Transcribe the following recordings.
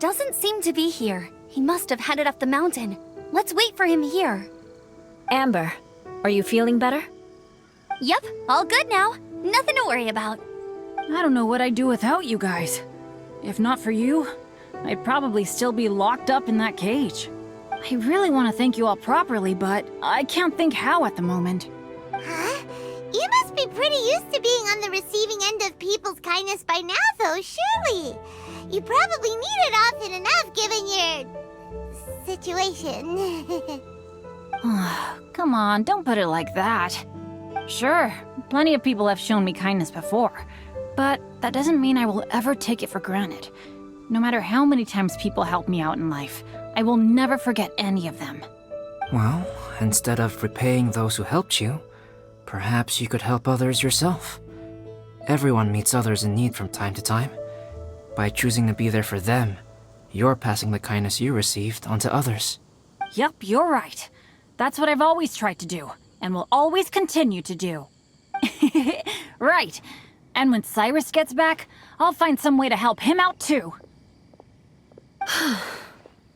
doesn't seem to be here. He must have headed up the mountain. Let's wait for him here. Amber, are you feeling better? Yep, all good now. Nothing to worry about. I don't know what I'd do without you guys. If not for you, I'd probably still be locked up in that cage. I really want to thank you all properly, but I can't think how at the moment. Huh? You must be pretty used to being on the receiving end of people's kindness by now, though, surely. You probably need it often enough, given your situation. Come on, don't put it like that. Sure, plenty of people have shown me kindness before, but that doesn't mean I will ever take it for granted. No matter how many times people help me out in life, I will never forget any of them. Well, instead of repaying those who helped you, perhaps you could help others yourself. Everyone meets others in need from time to time. By choosing to be there for them, you're passing the kindness you received on to others. Yep, you're right. That's what I've always tried to do, and will always continue to do. Right. And when Cyrus gets back, I'll find some way to help him out too.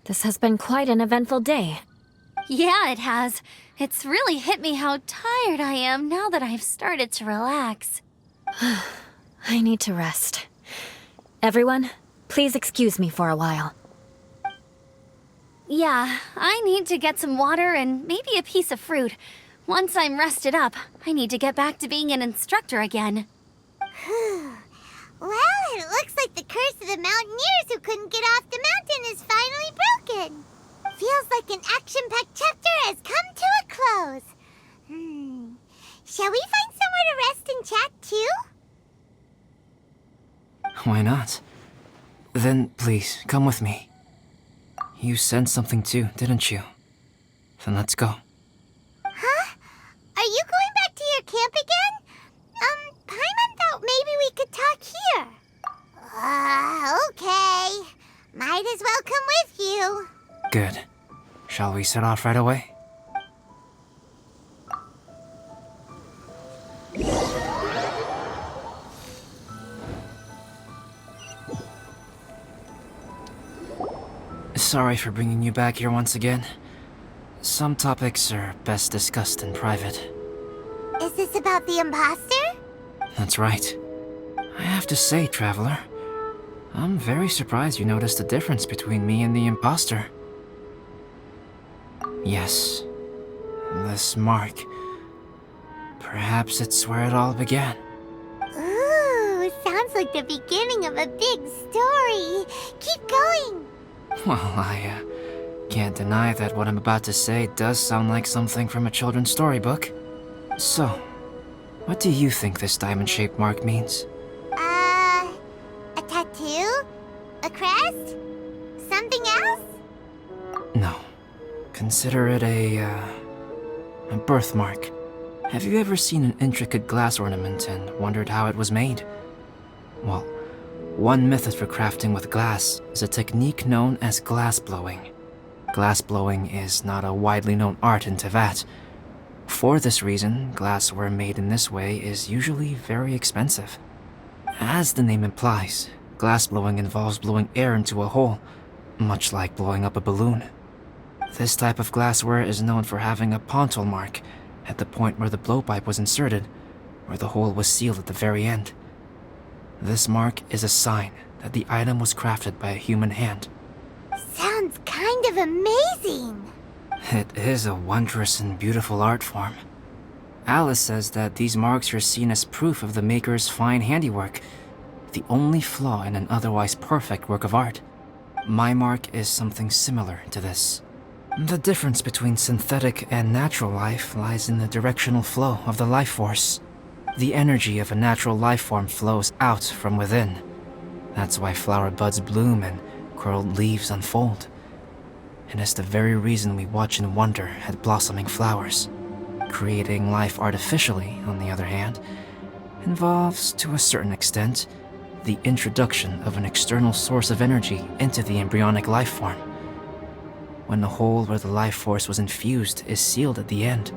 This has been quite an eventful day. Yeah, it has. It's really hit me how tired I am now that I've started to relax. I need to rest. Everyone, please excuse me for a while. Yeah, I need to get some water and maybe a piece of fruit. Once I'm rested up, I need to get back to being an instructor again. Well, it looks like the curse of the mountaineers who couldn't get off the mountain is finally broken. Feels like an action-packed chapter has come to a close. Shall we find somewhere to rest and chat too? Why not? Then please, come with me. You sensed something too, didn't you? Then let's go. Huh? Are you going back to your camp again? Paimon thought maybe we could talk here. Okay. Might as well come with you. Good. Shall we set off right away? Sorry for bringing you back here once again. Some topics are best discussed in private. Is this about the imposter? That's right. I have to say, Traveler, I'm very surprised you noticed the difference between me and the imposter. Yes, this mark. Perhaps it's where it all began. Ooh, sounds like the beginning of a big story. Keep going. Well, I can't deny that what I'm about to say does sound like something from a children's storybook. So, what do you think this diamond-shaped mark means? A tattoo? A crest? Something else? No. Consider it a birthmark. Have you ever seen an intricate glass ornament and wondered how it was made? Well, one method for crafting with glass is a technique known as glass blowing. Glass blowing is not a widely known art in Teyvat. For this reason, glassware made in this way is usually very expensive. As the name implies, glass blowing involves blowing air into a hole, much like blowing up a balloon. This type of glassware is known for having a pontal mark at the point where the blowpipe was inserted, where the hole was sealed at the very end. This mark is a sign that the item was crafted by a human hand. Sounds kind of amazing. It is a wondrous and beautiful art form. Alice says that these marks are seen as proof of the maker's fine handiwork, the only flaw in an otherwise perfect work of art. My mark is something similar to this. The difference between synthetic and natural life lies in the directional flow of the life force. The energy of a natural life form flows out from within. That's why flower buds bloom and curled leaves unfold. It is the very reason we watch and wonder at blossoming flowers. Creating life artificially, on the other hand, involves, to a certain extent, the introduction of an external source of energy into the embryonic life form. When the hole where the life force was infused is sealed at the end,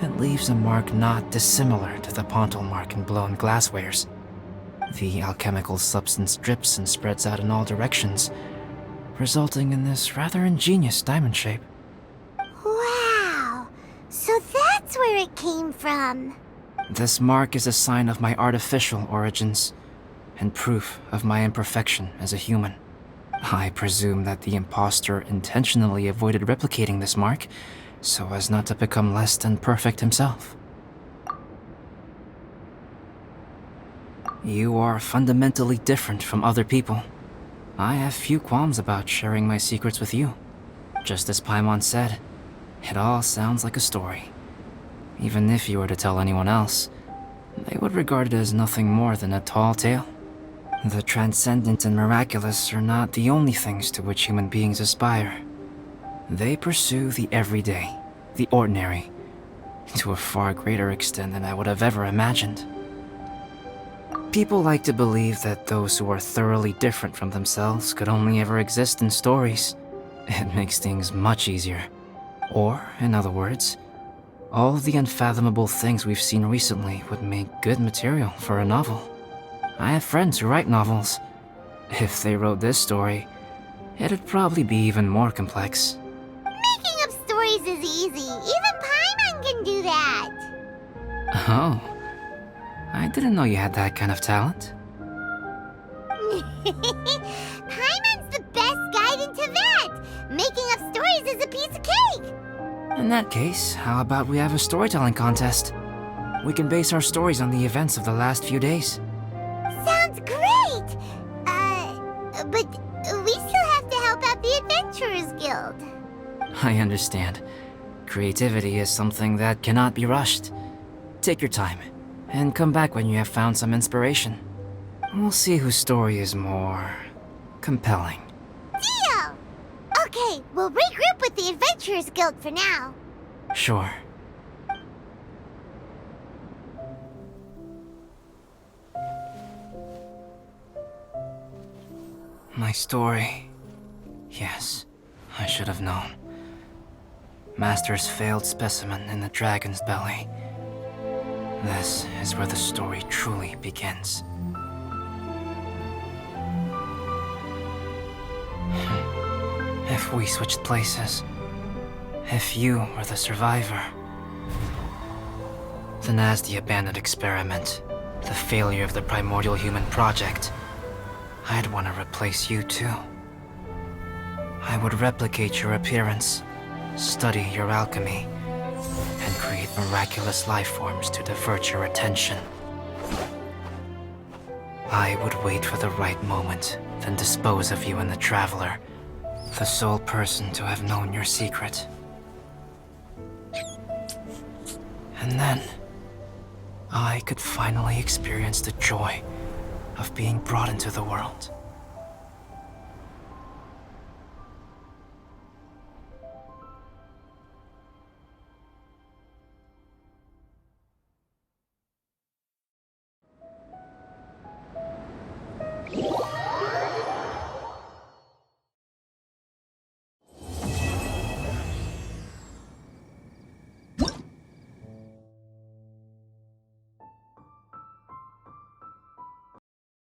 it leaves a mark not dissimilar to the pontal mark in blown glasswares. The alchemical substance drips and spreads out in all directions, resulting in this rather ingenious diamond shape. Wow! So that's where it came from. This mark is a sign of my artificial origins, and proof of my imperfection as a human. I presume that the impostor intentionally avoided replicating this mark, so as not to become less than perfect himself. You are fundamentally different from other people. I have few qualms about sharing my secrets with you. Just as Paimon said, it all sounds like a story. Even if you were to tell anyone else, they would regard it as nothing more than a tall tale. The transcendent and miraculous are not the only things to which human beings aspire. They pursue the everyday, the ordinary, to a far greater extent than I would have ever imagined. People like to believe that those who are thoroughly different from themselves could only ever exist in stories. It makes things much easier. Or, in other words, all of the unfathomable things we've seen recently would make good material for a novel. I have friends who write novels. If they wrote this story, it'd probably be even more complex. Making up stories is easy. Even Paimon can do that. Oh, I didn't know you had that kind of talent. Paimon's the best guide into that. Making up stories is a piece of cake. In that case, how about we have a storytelling contest? We can base our stories on the events of the last few days. Sounds great! But we still have to help out the Adventurers Guild. I understand. Creativity is something that cannot be rushed. Take your time, and come back when you have found some inspiration. We'll see whose story is more compelling. Deal! Okay, we'll regroup with the Adventurers Guild for now. Sure. My story. Yes, I should have known. Master's failed specimen in the dragon's belly. This is where the story truly begins. If we switched places, if you were the survivor, then as the abandoned experiment, the failure of the primordial human project, I'd want to replace you too. I would replicate your appearance, study your alchemy, and create miraculous life forms to divert your attention. I would wait for the right moment, then dispose of you in the Traveler, the sole person to have known your secret. And then, I could finally experience the joy of being brought into the world.